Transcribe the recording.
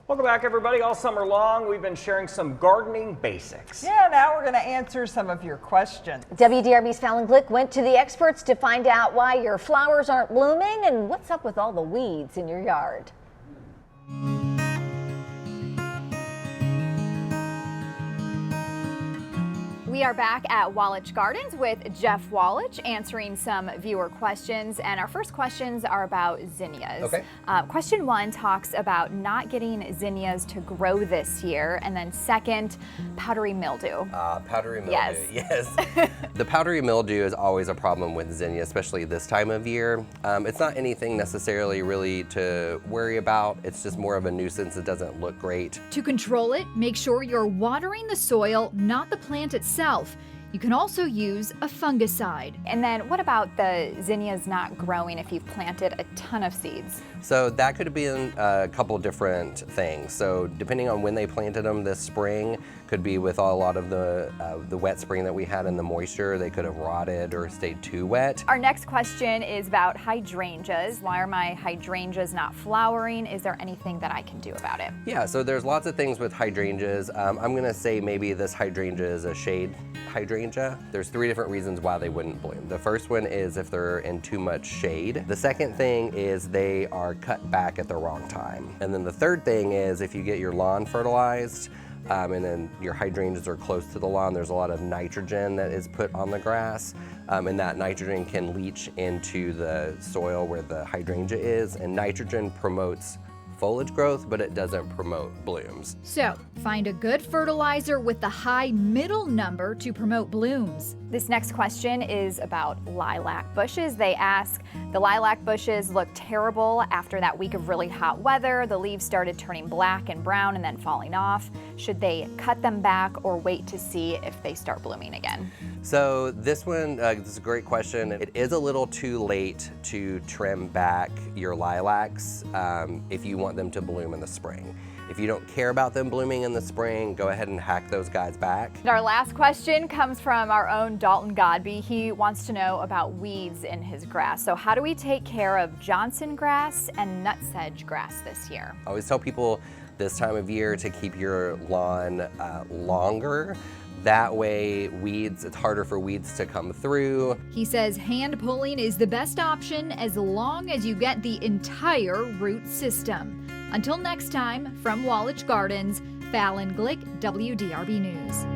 Welcome back, everybody. All summer long, we've been sharing some gardening basics. Yeah, now we're going to answer some of your questions. WDRB's Fallon Glick went to the experts to find out why your flowers aren't blooming and what's up with all the weeds in your yard. We are back at Wallitsch Gardens with Jeff Wallitsch answering some viewer questions, and our first questions are about zinnias. Okay. Question 1 talks about not getting zinnias to grow this year, and then second, powdery mildew. Powdery mildew, Yes. yes. The powdery mildew is always a problem with zinnia, especially this time of year. It's not anything necessarily really to worry about. It's just more of a nuisance. It doesn't look great. To control it, make sure you're watering the soil, not the plant itself. You can also use a fungicide. And then what about the zinnias not growing if you've planted a ton of seeds? So that could have been a couple different things. So depending on when they planted them this spring, could be with a lot of the wet spring that we had and the moisture, they could have rotted or stayed too wet. Our next question is about hydrangeas. Why are my hydrangeas not flowering? Is there anything that I can do about it? Yeah, so there's lots of things with hydrangeas. I'm gonna say maybe this hydrangea is a shade hydrangea. There's 3 different reasons why they wouldn't bloom. The first one is if they're in too much shade. The second thing is they are cut back at the wrong time. And then the third thing is if you get your lawn fertilized, and then your hydrangeas are close to the lawn, there's a lot of nitrogen that is put on the grass, and that nitrogen can leach into the soil where the hydrangea is, and nitrogen promotes foliage growth, but it doesn't promote blooms. So, find a good fertilizer with the high middle number to promote blooms. This next question is about lilac bushes. They ask, the lilac bushes look terrible after that week of really hot weather. The leaves started turning black and brown and then falling off. Should they cut them back or wait to see if they start blooming again? So this one, this is a great question. It is a little too late to trim back your lilacs if you want them to bloom in the spring. If you don't care about them blooming in the spring, go ahead and hack those guys back. And our last question comes from our own Dalton Godby. He wants to know about weeds in his grass. So how do we take care of Johnson grass and nutsedge grass this year? I always tell people this time of year to keep your lawn longer. That way it's harder for weeds to come through. He says hand pulling is the best option as long as you get the entire root system. Until next time, from Wallitsch Gardens, Fallon Glick, WDRB News.